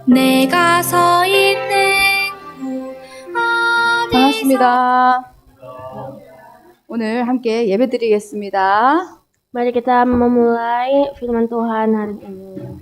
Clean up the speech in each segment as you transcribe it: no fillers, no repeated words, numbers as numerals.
내가 서 있는 반갑습니다. 오늘 함께 예배드리겠습니다. Mari kita memulai firman Tuhan hari ini.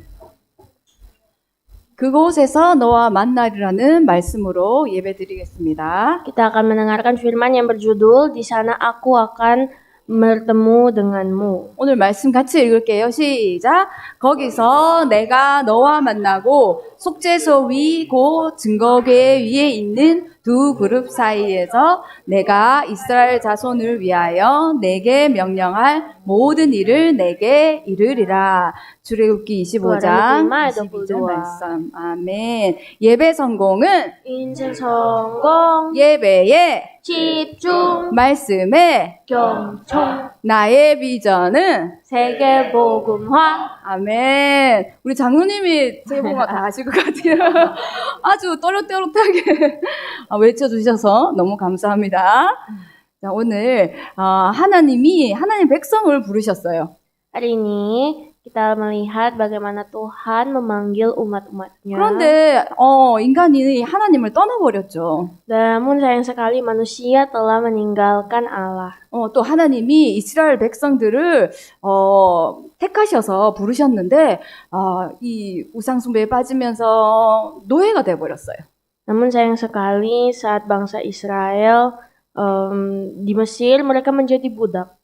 그곳에서 너와 만나리라는 말씀으로 예배드리겠습니다. Kita akan mendengarkan firman yang berjudul Di sana aku akan bertemu denganmu. 오늘 말씀 같이 읽을게요. 시작. 거기서 내가 너와 만나고 속죄소 위 곧 증거궤 위에 있는 두 그룹 사이에서 내가 이스라엘 자손을 위하여 내게 명령할 모든 일을 내게 이르리라. 출애굽기 25장 22절 말씀. 아멘. 예배 성공은 인생 성공, 예배에 집중, 말씀에 경청, 나의 비전은 세계 복음화. 아멘. 우리 장로님이 제목만 다 아실 것 같아요. 아주 또렷또렷하게 외쳐주셔서 너무 감사합니다. 자, 오늘 하나님이 하나님 백성을 부르셨어요. Hari ini kita melihat bagaimana Tuhan memanggil umat-umatnya. 그런데 인간이 하나님을 떠나버렸죠. Namun sayang sekali manusia telah meninggalkan Allah. 또 하나님이 이스라엘 백성들을 택하셔서 부르셨는데 이 우상숭배에 빠지면서 노예가 돼버렸어요. Namun sayang sekali saat bangsa Israel di Mesir mereka menjadi budak.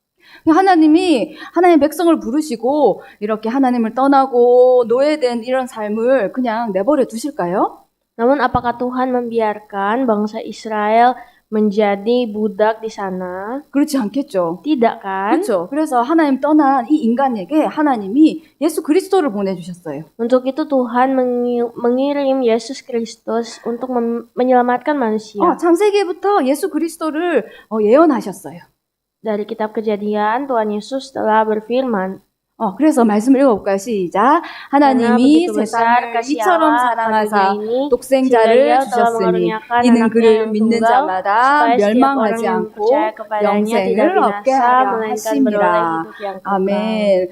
하나님이 하나님 백성을 부르시고 이렇게 하나님을 떠나고 노예된 이런 삶을 그냥 내버려 두실까요? Namun apakah Tuhan membiarkan bangsa Israel menjadi budak di sana? 그렇지 않겠죠. Tidak kan? 그렇죠. 그래서 하나님 떠난 이 인간에게 하나님이 예수 그리스도를 보내주셨어요. Untuk itu Tuhan mengirim Yesus Kristus untuk menyelamatkan manusia. 창세기부터 예수 그리스도를 예언하셨어요. Dari kitab Kejadian, Tuhan Yesus telah berfirman. 그래서 말씀 읽어볼까요? 시작. 하나님이 세상을 이처럼 사랑하사 독생자를 주셨으니 이는 그를 믿는 자마다 멸망하지 않고 영생을 얻게 하려 하심이라. 아멘.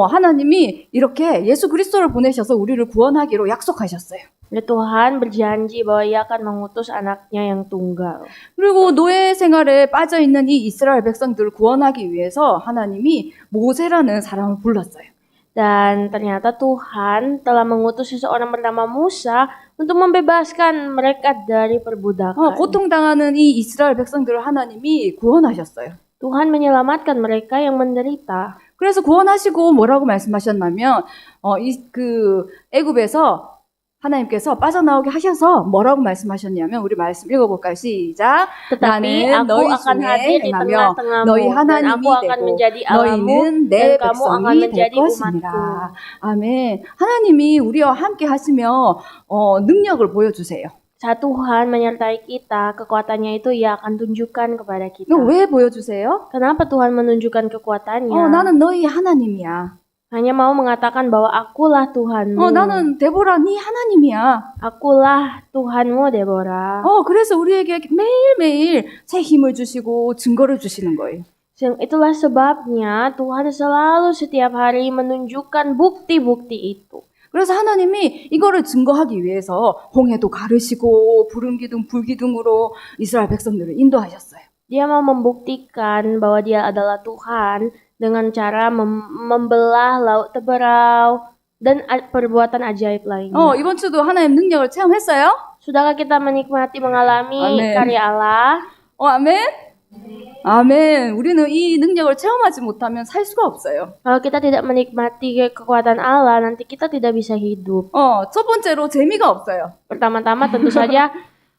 하나님이 이렇게 예수 그리스도를 보내셔서 우리를 구원하기로 약속하셨어요. Tuhan berjanji bahwa Ia akan mengutus anaknya yang tunggal. 그리고 노예 생활에 빠져 있는 이 이스라엘 백성들을 구원하기 위해서 하나님이 모세라는 사람을 불렀어요. Dan ternyata Tuhan telah mengutus seseorang bernama Musa untuk membebaskan mereka dari perbudakan. 고통당하는 이 이스라엘 백성들을 하나님이 구원하셨어요. Tuhan menyelamatkan mereka yang menderita. 그래서 구원하시고 뭐라고 말씀하셨냐면 애굽에서 하나님께서 빠져나오게 하셔서 뭐라고 말씀하셨냐면 우리 말씀 읽어볼까요? 시작. 나는 너희 중에 행하며 너희 하나님이 되고 너희는 내 백성이 될 것이니라. 아멘. 하나님이 우리와 함께 하시며 능력을 보여주세요. Saat Tuhan menyertai kita, kekuatannya itu Ia akan tunjukkan kepada kita. 왜 보여주세요? Kenapa Tuhan menunjukkan kekuatannya? 나는 너희 하나님이야. Hanya mau mengatakan bahwa akulah Tuhanmu. 나는 데보라 네 하나님이야. Akulah Tuhanmu, Deborah. 그래서 우리에게 매일매일 새 힘을 주시고 증거를 주시는 거예요. Itulah sebabnya Tuhan selalu setiap hari menunjukkan bukti-bukti itu. 그래서 하나님이 이거를 증거하기 위해서 홍해도 가르시고 부른 기둥 불기둥으로 이스라엘 백성들을 인도하셨어요. Dia mau membuktikan bahwa Dia adalah Tuhan dengan cara membelah laut teberau dan perbuatan ajaib lainnya. 이번 주도 하나님 능력을 체험했어요? Sudahkah kita menikmati mengalami karya Allah? 아멘. 아멘. 우리는 이 능력을 체험하지 못하면 살 수가 없어요. Kalau kita tidak menikmati kekuatan Allah, nanti kita tidak bisa hidup. 첫 번째로 재미가 없어요. Pertama-tama tentu saja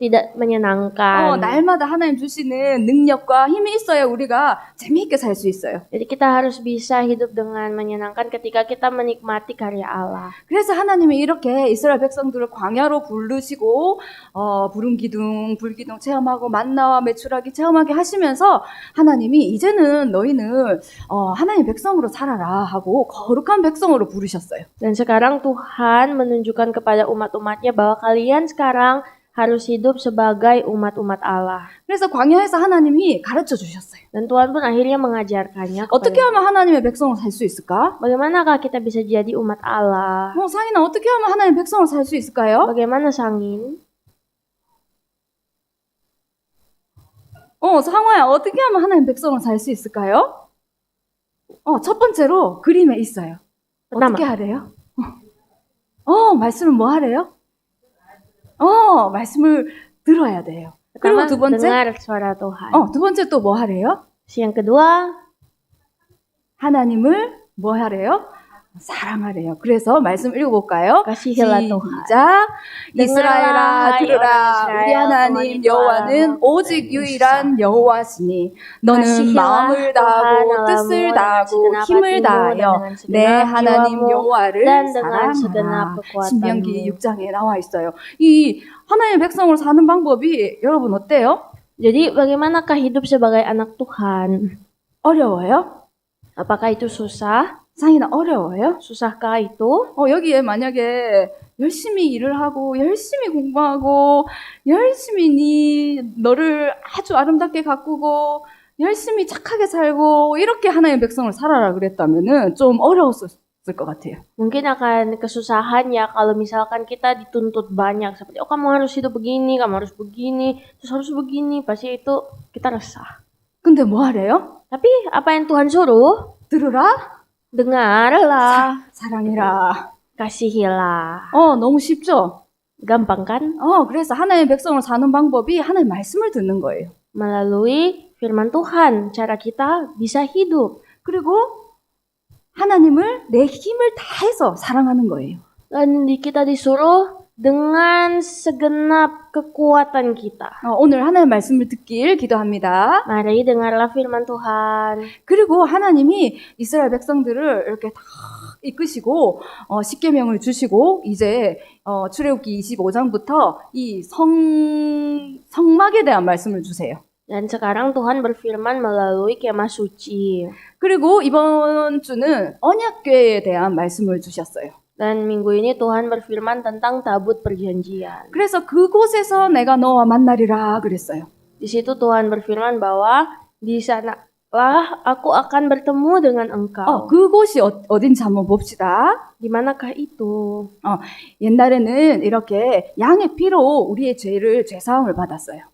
tidak menyenangkan. 날마다 하나님 주시는 능력과 힘이 있어야 우리가 재미있게 살 수 있어요. Jadi kita harus bisa hidup dengan menyenangkan ketika kita menikmati karya Allah. 그래서 하나님이 이렇게 이스라엘 백성들을 광야로 부르시고 부른 기둥, 불기둥 체험하고 만나와 메추라기 체험하게 하시면서 하나님이 이제는 너희는 하나님 백성으로 살아라 하고 거룩한 백성으로 부르셨어요. Dan sekarang Tuhan menunjukkan kepada umat-umatnya bahwa kalian sekarang harus hidup sebagai umat-umat Allah. 그래서 광야에서 하나님이 가르쳐 주셨어요. Dan Tuhan pun akhirnya mengajarkannya 어떻게 kepada 하면 하나님의 백성으로 살 수 있을까? bagaimanakah kita bisa jadi umat Allah? 상인아, 어떻게 하면 하나님의 백성으로 살 수 있을까요? Bagaimana Sangin? 상화야, 어떻게 하면 하나님의 백성으로 살 수 있을까요? 첫 번째로 그림에 있어요. 어떻게 Pertama, 하래요? 말씀을 뭐 하래요? 말씀을 들어야 돼요. 그리고 pertama 두 번째, dengar suara Tuhan. 두 번째 또 뭐 하래요? Yang kedua, 하나님을 뭐 하래요? 사랑하래요. 그래서 말씀 읽어볼까요? kasihilah Tuhan. 시작. 이스라엘아 dengarlah, 들으라. hai 우리 Israel, 하나님 Tuhan itu 여호와는 Allah 오직 yang 유일한 여호와시니 너는 Kasihilah 마음을 Tuhan 다하고 Allahmu 뜻을 dengan 다하고 segenap 힘을 hatimu 다하여 dan dengan 내 segenap 하나님 jiwamu 여호와를 dan dengan segenap 사랑하라. 신명기 kekuatanmu. 6장에 나와 있어요. 이 하나님의 백성으로 사는 방법이 여러분 어때요? Jadi bagaimanakah hidup sebagai anak Tuhan? 어려워요? Apakah itu susah? 상이나 어려워요? Susahkah itu? 여기에 만약에 열심히 일을 하고 열심히 공부하고 열심히 너를 아주 아름답게 가꾸고 열심히 착하게 살고 이렇게 하나님의 백성을 살아라 그랬다면은 좀 어려웠을 것 같아요. Mungkin akan kesusahan ya kalau misalkan kita dituntut banyak seperti kamu harus hidup begini, kamu harus begini, terus harus begini, pasti itu kita resah. 근데 뭐 하래요? Tapi apa yang Tuhan suruh? 들으라, Dengarlah, 사랑해라. kasihilah. 너무 쉽죠? Gampang kan? 그래서 하나님의 백성을 사는 방법이 하나님의 말씀을 듣는 거예요. Melalui firman Tuhan, cara kita bisa hidup. 그리고 하나님을 내 힘을 다해서 사랑하는 거예요. Dan kita disuruh dengan segenap kekuatan kita. 오늘 하나님의 말씀을 듣길 기도합니다. Mari dengarlah firman Tuhan. 그리고 하나님이 이스라엘 백성들을 이렇게 다 이끄시고 십계명을 주시고 이제 출애굽기 25장부터 이 성막에 대한 말씀을 주세요. Dan sekarang Tuhan berfirman melalui kemah suci. 그리고 이번 주는 언약궤에 대한 말씀을 주셨어요. Dan minggu ini Tuhan berfirman tentang tabut perjanjian. 그래서 그곳에서 내가 너와 만나리라 그랬어요. Di situ Tuhan berfirman bahwa di sanalah aku akan bertemu dengan engkau. 그곳이 어딘지 한번 봅시다. Di manakah itu? 옛날에는 이렇게 양의 피로 우리의 죄사함을 받았어요.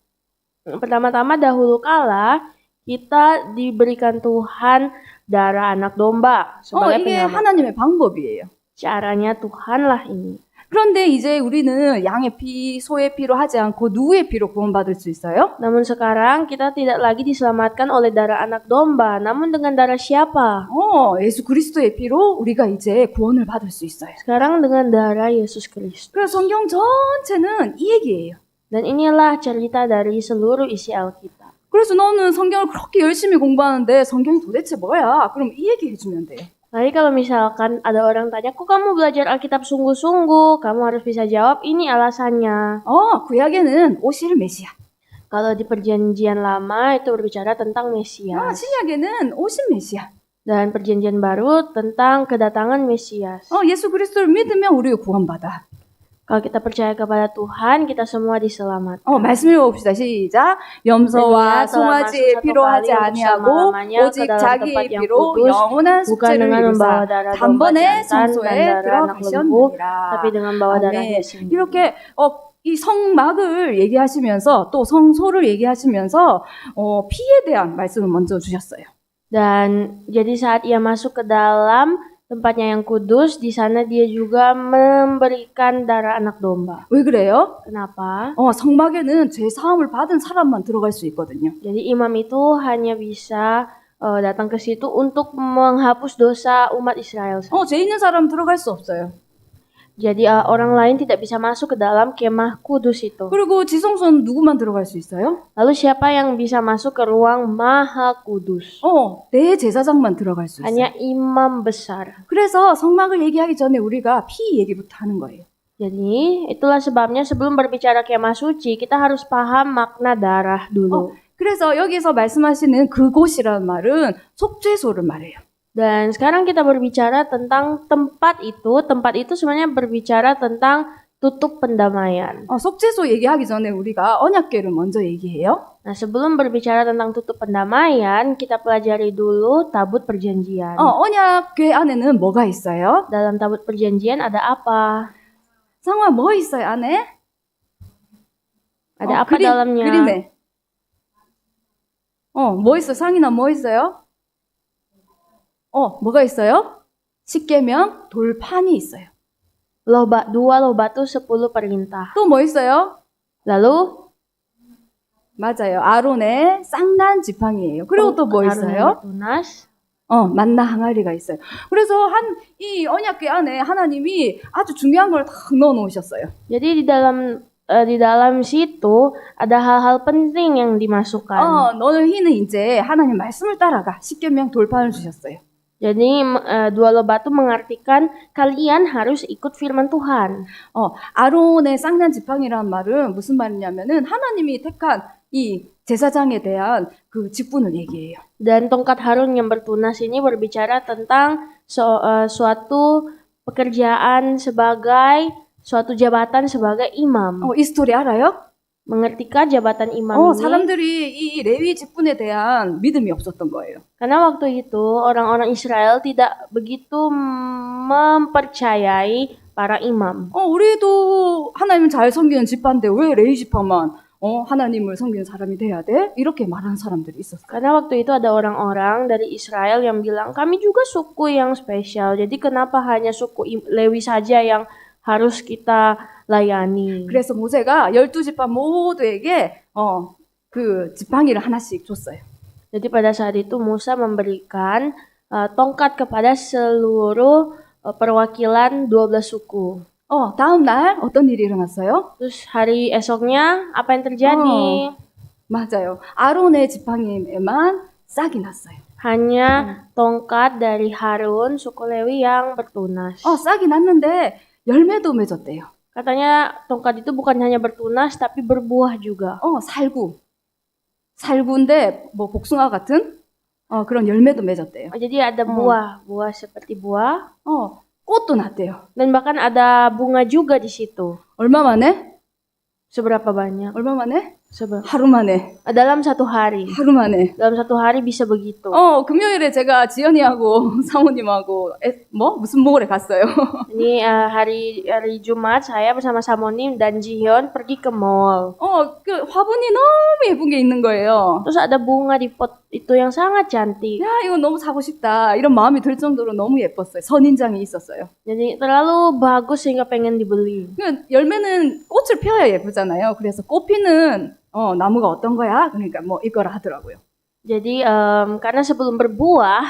Pertama-tama dahulu kala kita diberikan Tuhan darah anak domba sebagai 이게 penyelamat. 하나님의 방법이에요. Caranya Tuhanlah ini. 그런데 이제 우리는 양의 피, 소의 피로 하지 않고 누구의 피로 구원받을 수 있어요? Namun sekarang kita tidak lagi diselamatkan oleh darah anak domba, namun dengan darah siapa? 예수 그리스도의 피로 우리가 이제 구원을 받을 수 있어요. Sekarang dengan darah Yesus Kristus. 그래서 성경 전체는 이 얘기예요. Dan inilah cerita dari seluruh isi Alkitab. 그래서 너는 성경을 그렇게 열심히 공부하는데 성경이 도대체 뭐야? 그럼 이 얘기 해주면 돼. Jadi kalau misalkan ada orang tanya, kok kamu belajar Alkitab sungguh-sungguh? Kamu harus bisa jawab, ini alasannya. 구약에는 오실 메시아. Kalau di perjanjian lama itu berbicara tentang Mesias. 신약에는 오신 메시아. Dan perjanjian baru tentang kedatangan Mesias. 예수 그리스도를 믿으면 우리가 구원받아. Kalau kita percaya kepada Tuhan, kita semua diselamatkan. 말씀 읽어봅시다. 시작. 염소와 송아지의 피로 하지 아니하고 오직 자기의 피로 영원한 숙제를 이루사 단번에 성소에 들어가셨느니라. tapi dengan bawa darahnya 아멘. sendiri. 이렇게 이 성막을 얘기하시면서 또 성소를 얘기하시면서 피에 대한 말씀을 먼저 주셨어요. Dan jadi saat ia masuk ke dalam tempatnya yang kudus, di sana dia juga memberikan darah anak domba. 왜 그래요? Kenapa? 성막에는 죄 사함을 받은 사람만 들어갈 수 있거든요. Jadi imam itu hanya bisa datang ke situ untuk menghapus dosa umat Israel. 죄 있는 사람 들어갈 수 없어요. Jadi orang lain tidak bisa masuk ke dalam kemah kudus itu. 그리고 지성소는 누구만 들어갈 수 있어요? Lalu siapa yang bisa masuk ke ruang maha kudus? 대제사장만 들어갈 수 있어요. Hanya imam besar. 그래서 성막을 얘기하기 전에 우리가 피 얘기부터 하는 거예요. Jadi itulah sebabnya sebelum berbicara kemah suci kita harus paham makna darah dulu. 그래서 여기서 말씀하시는 그곳이라는 말은 속죄소를 말해요. Dan sekarang kita berbicara tentang tempat itu sebenarnya berbicara tentang tutup pendamaian. 속죄소 얘기하기 전에 우리가 언약궤를 먼저 얘기해요. Nah, sebelum berbicara tentang tutup pendamaian, kita pelajari dulu tabut perjanjian. 언약궤 안에는 뭐가 있어요? Dalam tabut perjanjian ada apa? 상화 뭐 있어요 안에? Ada apa dalamnya? 그림에. 뭐 있어? 상이나 뭐 있어요? 뭐가 있어요? 십계명 돌판이 있어요. Dua loh batu 10 perintah. 또 뭐 있어요? Lalu 맞아요. 아론의 쌍난 지팡이에요. 그리고 또 뭐 Harun yang 있어요? bertunas. 만나 항아리가 있어요. 그래서 이 언약궤 안에 하나님이 아주 중요한 걸 다 넣어 놓으셨어요. Jadi di dalam situ ada hal-hal penting yang dimasukkan. 너희는 이제 하나님 말씀을 따라가. 십계명 돌판을 주셨어요. Jadi dua loh batu mengartikan kalian harus ikut firman Tuhan. 아론의 쌍난 지팡이라는 말은 무슨 말이냐면은 하나님이 택한 이 제사장에 대한 그 직분을 얘기해요. Dan tongkat Harun yang bertunas ini berbicara tentang suatu pekerjaan suatu jabatan sebagai imam. 이 스토리 알아요? Mengertikah jabatan imam ini? 사람들이 이 레위 직분에 대한 믿음이 없었던 거예요. Karena waktu itu orang-orang Israel tidak begitu mempercayai para imam. 우리도 하나님을 잘 섬기는 집안인데 왜 레위 지파만 하나님을 섬기는 사람이 돼야 돼? 이렇게 말하는 사람들이 있었어요. Karena waktu itu ada orang-orang dari Israel yang bilang, kami juga suku yang spesial. Jadi kenapa hanya suku Lewi saja yang harus kita layani? 그래서 모세가 12지파 모두에게 그 지팡이를 하나씩 줬어요. Jadi pada saat itu Musa memberikan tongkat kepada seluruh perwakilan 12 suku. 다음 날 어떤 일이 일어났어요? Terus hari esoknya apa yang terjadi? 맞아요. 아론의 지팡이에만 싹이 났어요. Hanya tongkat dari Harun suku Lewi yang bertunas. 싹이 났는데 열매도 맺었대요. Katanya tongkat itu bukan hanya bertunas tapi berbuah juga. 살구인데 뭐 복숭아 같은 그런 열매도 맺었대요. Jadi ada buah seperti buah. 꽃도 났대요. Dan bahkan ada bunga juga di situ. 얼마 만에? Seberapa banyak? 얼마 만에? 하루 만에. Dalam satu hari. 하루 만에. Dalam satu hari bisa begitu. 금요일에 제가 지연이하고 사모님하고 무슨 몰에 갔어요. Ini hari Jumat saya bersama Samonim dan Jihyun pergi ke mall. 그 화분이 너무 예쁜 게 있는 거예요. Terus ada bunga di pot itu yang sangat cantik. 야, 이거 너무 사고 싶다. 이런 마음이 들 정도로 너무 예뻤어요. 선인장이 있었어요. Jadi terlalu bagus sehingga pengen dibeli. 열매는 꽃을 펴야 예쁘잖아요. 그래서 꽃 피는 나무가 어떤 거야? 그러니까 이거라 하더라고요. Jadi karena sebelum berbuah,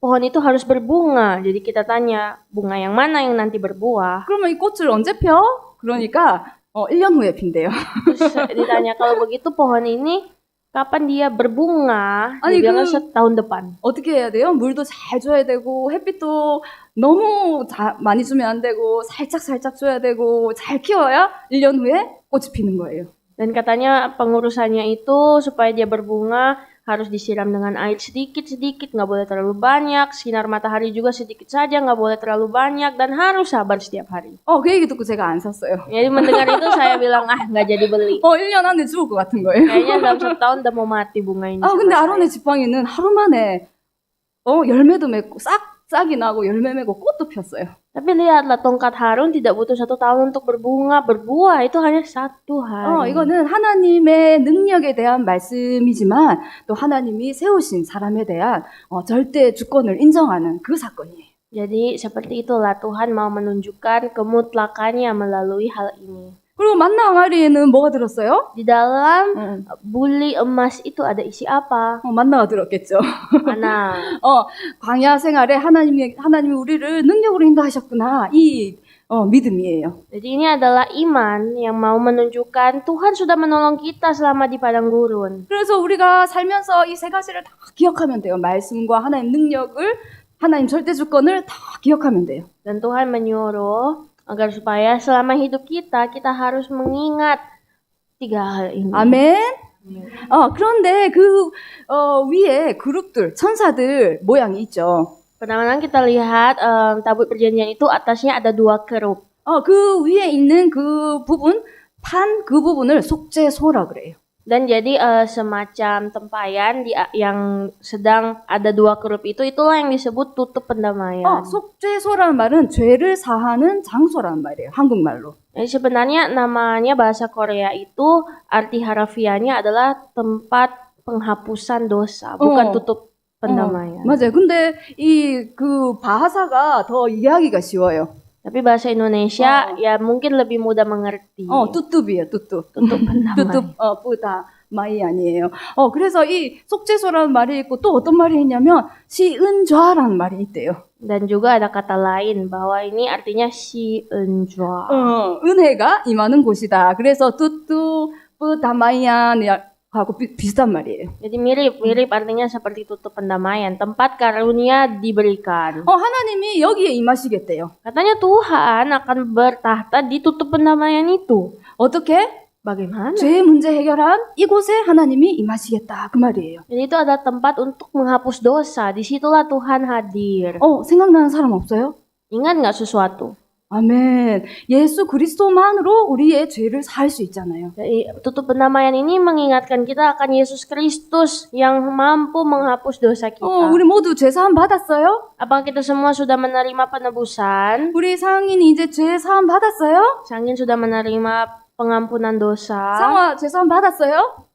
pohon itu harus berbunga. Jadi kita tanya, bunga yang mana yang nanti berbuah? 그러면 이 꽃을 언제 펴? 그러니까 1년 후에 핀대요. Terus ditanya, kalau begitu pohon ini kapan dia berbunga? 아니, Dia bilang setahun depan. 어떻게 해야 돼요? 물도 잘 줘야 되고 햇빛도 너무 많이 주면 안 되고 살짝 줘야 되고 잘 키워야 1년 후에 꽃이 피는 거예요. Dan katanya pengurusannya itu supaya dia berbunga harus disiram dengan air sedikit-sedikit, nggak boleh terlalu banyak, sinar matahari juga sedikit saja, nggak boleh terlalu banyak, dan harus sabar setiap hari. 그 얘기 듣고 제가 안 샀어요. Jadi mendengar itu saya bilang, nggak jadi beli. 1년 안에 죽을 것 같은 거예요. Kayaknya dalam 1 tahun udah mau mati bunga ini. 근데 아론의 지팡이는 하루 만에 열매도 맺고 싹이 나고 열매 맺고 꽃도 폈어요. Tapi lihatlah, tongkat Harun tidak butuh 1 tahun untuk berbuah itu hanya 1 hari. 이거는 하나님의 능력에 대한 말씀이지만 또 하나님이 세우신 사람에 대한 절대 주권을 인정하는 그 사건이에요. Jadi seperti itulah Tuhan mau menunjukkan kemutlakannya melalui hal ini. 그리고 만나 항아리에는 뭐가 들었어요? Di dalam buli emas itu ada isi apa? 만나가 들었겠죠. Mana? 광야 생활에 하나님이 우리를 능력으로 인도하셨구나. 이 믿음이에요. Jadi ini adalah iman yang mau menunjukkan Tuhan sudah menolong kita selama di padang gurun. 그래서 우리가 살면서 이 세 가지를 다 기억하면 돼요. 말씀과 하나님 능력을, 하나님 절대 주권을 다 기억하면 돼요. Dan Tuhan menyuruh agar supaya selama hidup kita harus mengingat 3 hal ini. 아멘. 그런데 그 위에 그룹들, 천사들 모양이 있죠. Pertama kita lihat tabut perjanjian itu atasnya ada 2 kerub. 그 위에 있는 그 부분, 판 그 부분을 속죄소라 그래요. Dan jadi semacam tempayan yang sedang ada dua kerup itulah yang disebut tutup pendamaian. 속죄소라는 말은 죄를 사하는 장소라는 말이에요. 한국말로. Jadi sebenarnya namanya bahasa Korea itu arti harafiahnya adalah tempat penghapusan dosa, bukan tutup pendamaian. 맞아요. 근데 그 bahas가 더 이해하기가 쉬워요. Tapi bahasa Indonesia ya mungkin lebih mudah mengerti. 뚜뚜비예요, 뚜뚜. tutup pendamaian. 뚜뚜, 뿌다, 마이 아니에요. 그래서 이 속죄소라는 말이 있고 또 어떤 말이 있냐면 시은좌라는 말이 있대요. Dan juga ada kata lain bahwa ini artinya 시은좌. 은혜가 임하는 곳이다. 그래서 뚜뚜, 뿌다, 마이안 하고 비슷한 말이에요. Jadi mirip artinya seperti tutup pendamaian, tempat karunia diberikan. 하나님이 여기에 임하시겠대요. Katanya Tuhan akan bertahta di tutup pendamaian itu. 어떻게? Bagaimana? 죄의 문제 해결한 이곳에 하나님이 임하시겠다. 그 말이에요. Jadi itu ada tempat untuk menghapus dosa. Disitulah Tuhan hadir. 생각나는 사람 없어요? Ingat nggak sesuatu? 아멘. 예수 그리스도만으로 우리의 죄를 사할 수 있잖아요. Jadi, tutup pendamaian ini mengingatkan kita akan Yesus Kristus yang mampu menghapus dosa kita. 우리 모두 죄 사함 받았어요? Apakah kita semua sudah menerima penebusan? 우리 상인이 이제 죄 사함 받았어요? Sangin sudah menerima pengampunan dosa. 상화 죄 사함 받았어요?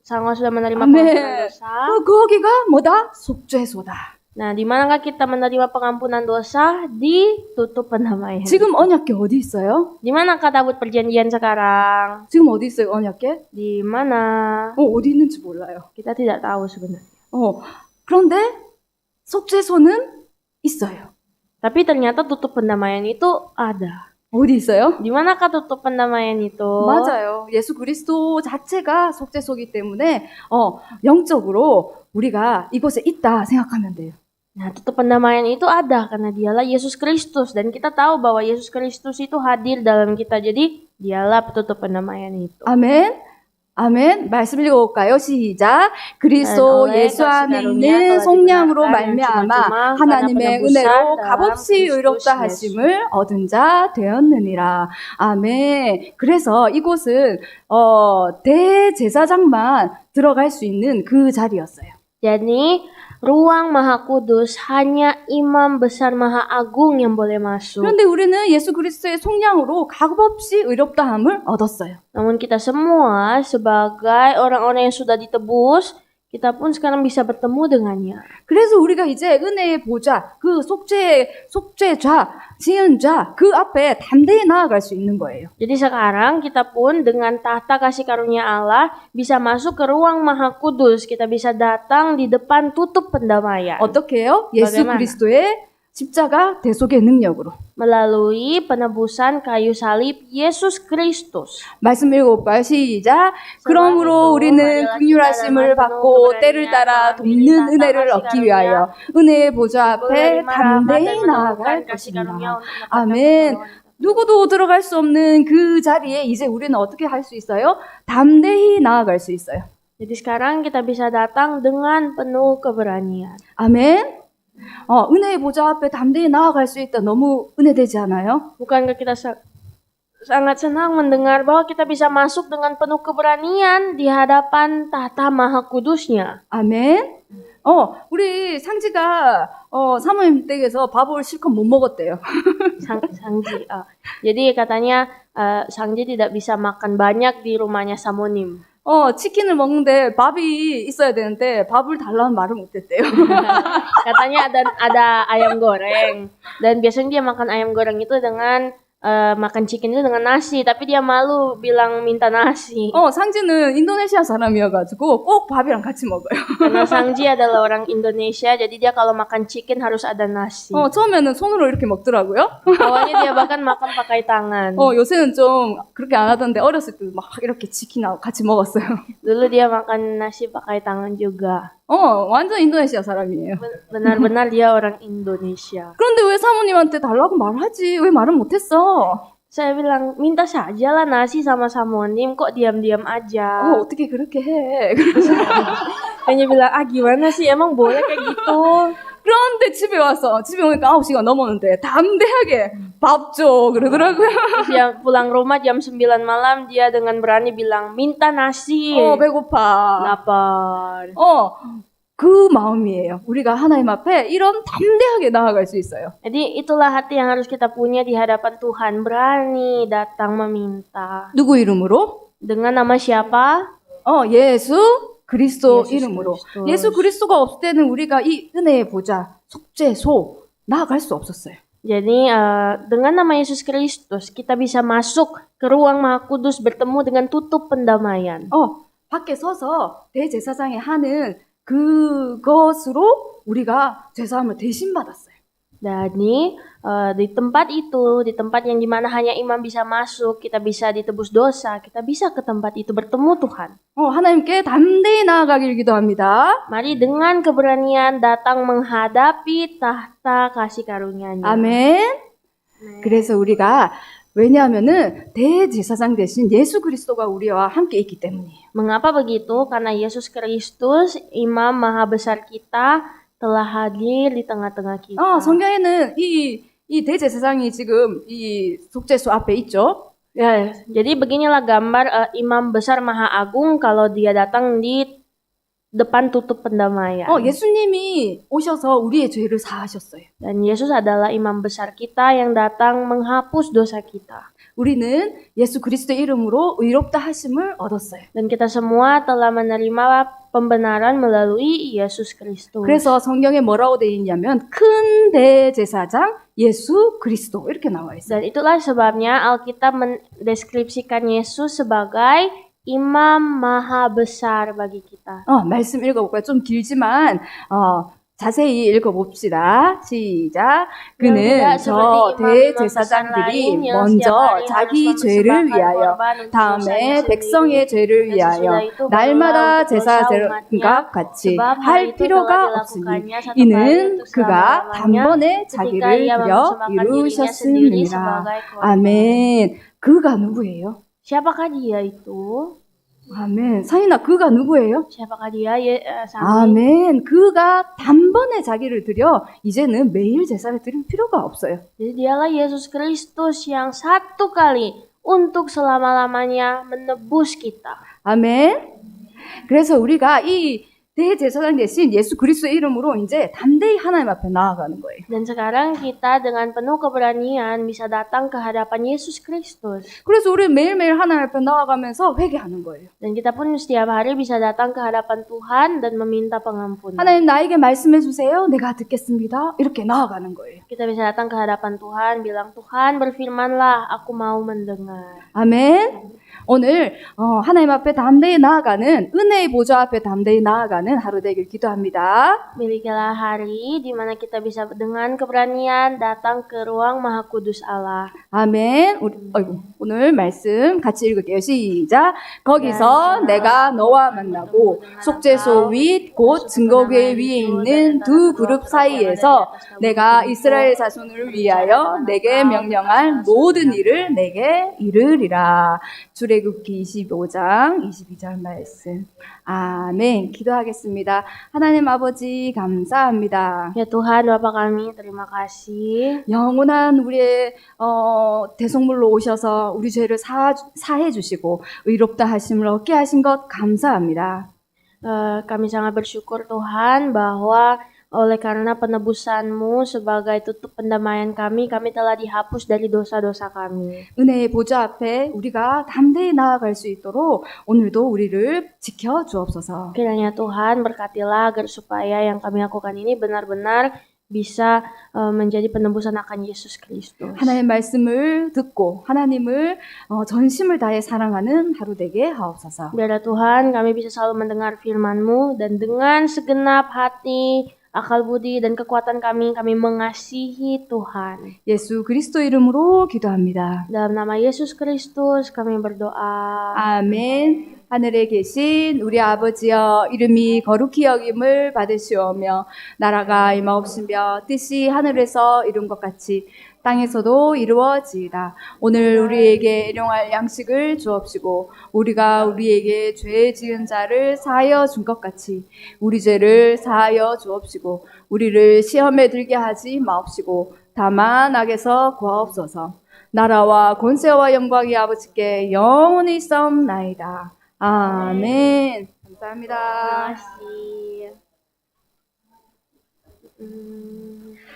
Sangwa sudah menerima 아멘. pengampunan dosa. 거기가 뭐다? 속죄소다. Nah, di manakah kita menerima pengampunan dosa? Di tutup pendamaian. 지금 언약궤 어디 있어요? Di manakah tabut perjanjian sekarang? 지금 어디 있어요, 언약궤? Di mana? 어디 있는지 몰라요. Kita tidak tahu sebenarnya. 그런데 속죄소는 있어요. Tapi ternyata tutup pendamaian itu ada. 어디 있어요? Di manakah tutup pendamaian itu? 맞아요. 예수 그리스도 자체가 속죄소이기 때문에 영적으로 우리가 이곳에 있다 생각하면 돼요. Nah, tutup pendamaian itu ada karena dialah Yesus Kristus dan kita tahu bahwa Yesus Kristus itu hadir dalam kita. Jadi, dialah petutup pendamaian itu. 아멘. 아멘. 말씀 읽어볼까요? 시작. 그리스도 예수 안에 있는 속량으로 말미암아 하나님의 은혜로 값없이 의롭다 하심을 얻은 자 되었느니라. 아멘. 그래서 이곳은 대제사장만 들어갈 수 있는 그 자리였어요. Jadi, ruang Maha Kudus hanya Imam Besar Maha Agung yang boleh masuk. 그런데 우리는 예수 그리스도의 속량으로 값없이 의롭다함을 얻었어요. Namun kita semua sebagai orang-orang yang sudah ditebus, kita pun sekarang bisa bertemu dengannya. 그래서 우리가 이제 은혜의 보좌, 그 속죄자, 지은자 그 앞에 담대히 나아갈 수 있는 거예요. Jadi sekarang kita pun dengan tahta kasih karunia Allah bisa masuk ke ruang Maha Kudus. Kita bisa datang di depan tutup pendamaian. 어떻게 해요? 예수 Bagaimana? 그리스도의 십자가 대속의 능력으로. Melalui penebusan kayu salib Yesus Kristus. 말씀 읽어볼까요? 시작. 그러므로 우리는 긍휼하심을 받고 때를 따라 돕는 은혜를 얻기 위하여 은혜의 보좌 앞에 담대히 나아갈 것입니다. 아멘. 누구도 들어갈 수 없는 그 자리에 이제 우리는 어떻게 할 수 있어요? 담대히 나아갈 수 있어요. Jadi sekarang kita bisa datang dengan penuh keberanian. 아멘. 은혜의 보좌 앞에 담대히 나아갈 수 있다. 너무 은혜되지 않아요? Bukankah kita sangat senang mendengar bahwa kita bisa masuk dengan penuh keberanian di hadapan tahta Maha Kudusnya. 아멘. 우리 상지가 사모님 댁에서 밥을 실컷 못 먹었대요. Sangji. Jadi katanya Sangji tidak bisa makan banyak di rumahnya Samonim. 치킨을 먹는데 밥이 있어야 되는데 밥을 달라는 말을 못했대요. Katanya ada ayam goreng dan biasanya dia makan ayam goreng itu dengan makan chicken itu dengan nasi, tapi dia malu bilang minta nasi. 상지는 인도네시아 사람이어가지고 꼭 밥이랑 같이 먹어요. Karena Sangji adalah orang Indonesia, jadi dia kalau makan chicken harus ada nasi. 처음에는 손으로 이렇게 먹더라고요. Awalnya dia bahkan makan pakai tangan. 요새는 좀 그렇게 안 하던데 어렸을 때 막 이렇게 치킨하고 같이 먹었어요. Dulu dia makan nasi pakai tangan juga. 완전 인도네시아 사람이에요. Benar-benar dia orang Indonesia. 그런데 왜 사모님한테 달라고 말하지? 왜 말을 못했어? Saya bilang, minta saja lah nasi sama Samonim, kok diam-diam aja. 어떻게 그렇게 해? Hanya bilang, gimana sih, emang boleh kayak gitu? 그런데 집에 오니까 9시가 넘었는데 담대하게 밥 줘 그러더라고요. Terus dia pulang rumah jam 9 malam, dia dengan berani bilang, minta nasi. 배고파. Lapar. 그 마음이에요. 우리가 하나님 앞에 이런 담대하게 나아갈 수 있어요. Jadi itulah hati yang harus kita punya di hadapan Tuhan. Berani datang meminta. 누구 이름으로? Dengan nama siapa? 예수 그리스도 예수 이름으로. 그리스도. 예수 그리스도가 없을 때는 우리가 이 은혜의 보좌, 속죄소 나아갈 수 없었어요. Jadi dengan nama Yesus Kristus kita bisa masuk ke ruang Maha Kudus bertemu dengan tutup pendamaian. 밖에 서서 대제사장이 하는 그것으로 우리가 죄사함을 대신 받았어요. Jadi di tempat itu, di tempat yang dimana hanya imam bisa masuk, kita bisa ditebus dosa, kita bisa ke tempat itu bertemu Tuhan. 하나님께 담대히 나아가길 기도합니다. Mari dengan keberanian datang menghadapi tahta kasih karunia-Nya. 아멘. 그래서 우리가 왜냐하면은 대제사장 대신 예수 그리스도가 우리와 함께 있기 때문이에요. Mengapa begitu? Karena Yesus Kristus, Imam Maha Besar kita, telah hadir di tengah-tengah kita. 성경에는 이 대제사장이 지금 이 속죄소 앞에 있죠. Ya, jadi beginilah gambar Imam Besar Maha Agung kalau dia datang di depan tutup pendamaian. 예수님이 오셔서 우리의 죄를 사하셨어요. Dan Yesus adalah imam besar kita yang datang menghapus dosa kita. 우리는 예수 그리스도의 이름으로 의롭다 하심을 얻었어요. Dan kita semua telah menerima pembenaran melalui Yesus Kristus. 그래서 성경에 뭐라고 되어 있냐면 큰 대제사장 예수 그리스도 이렇게 나와 있어요. Dan itulah sebabnya Alkitab mendeskripsikan Yesus sebagai Imam Maha Besar bagi kita. 말씀 읽어볼까요? 좀 길지만 자세히 읽어봅시다. 시작. 그는 저 대제사장들이 먼저 자기 죄를 위하여 다음에 백성의 죄를 위하여 날마다 제사 생각 같이 할 필요가 없으니 이는 그가 단번에 자기를 드려 이루셨음이니라. 아멘. 그가 누구예요? Siapakah dia itu? 아멘. 사인아, 그가 누구예요? Siapakah dia? Sami? 아멘. 그가 단번에 자기를 드려 이제는 매일 제사를 드릴 필요가 없어요. Jadi dialah Yesus Kristus yang satu kali untuk selama-lamanya menebus kita. 아멘. 그래서 우리가 이 대제사장 대신 예수 그리스도의 이름으로 이제 담대히 하나님 앞에 나아가는 거예요. Dan sekarang kita dengan penuh keberanian bisa datang ke hadapan Yesus Kristus. 그래서 우리 매일매일 하나님 앞에 나아가면서 회개하는 거예요. Dan kita pun setiap hari bisa datang ke hadapan Tuhan dan meminta pengampunan. 하나님 나에게 말씀해 주세요. 내가 듣겠습니다. 이렇게 나아가는 거예요. Kita bisa datang ke hadapan Tuhan, bilang Tuhan berfirmanlah, aku mau mendengar. 아멘. 오늘 하나님 앞에 담대히 나아가는 은혜의 보좌 앞에 담대히 나아가는 하루 되길 기도합니다. Milikilah hari di mana kita bisa dengan keberanian datang ke ruang Maha Kudus Allah. 아멘. 오늘 말씀 같이 읽을게요. 시작. 거기서 내가 너와 만나고 속죄소 윗 곧 증거궤 위에 있는 두 그룹 사이에서 내가 이스라엘 자손을 위하여 내게 명령할 모든 일을 내게 이르리라. 출애굽기 25장 22절 말씀. 아멘. 기도하겠습니다. 하나님 아버지 감사합니다. Ya Tuhan, Bapa kami, terima kasih. 영원한 우리의 대속물로 오셔서 우리 죄를 사해 주시고 의롭다 하심을 얻게 하신 것 감사합니다. Kami sangat bersyukur Tuhan bahwa oleh karena penebusan-Mu sebagai tutup pendamaian kami telah dihapus dari dosa-dosa kami. 은혜의 보좌 앞에 우리가 담대히 나아갈 수 있도록 오늘도 우리를 지켜 주옵소서. Kiranya Tuhan berkatilah agar supaya yang kami lakukan ini benar-benar bisa menjadi penebusan akan Yesus Kristus. 하나님의 말씀을 듣고 하나님을 전심을 다해 사랑하는 하루 되게 하옵소서. Biarlah Tuhan kami bisa selalu mendengar firman-Mu dan dengan segenap hati, akal budi dan kekuatan kami mengasihi Tuhan. 예수 그리스도 이름으로 기도합니다. Dalam nama Yesus Kristus kami berdoa. 아멘. 하늘에 계신 우리 아버지여 이름이 거룩히 여김을 받으시오며 나라가 임하옵시며 뜻이 하늘에서 이룬 것 같이 땅에서도 이루어지이다. 오늘 우리에게 일용할 양식을 주옵시고 우리가 우리에게 죄 지은 자를 사하여 준 것 같이 우리 죄를 사하여 주옵시고 우리를 시험에 들게 하지 마옵시고 다만 악에서 구하옵소서. 나라와 권세와 영광이 아버지께 영원히 있사옵나이다. 아멘. 감사합니다. Terima kasih.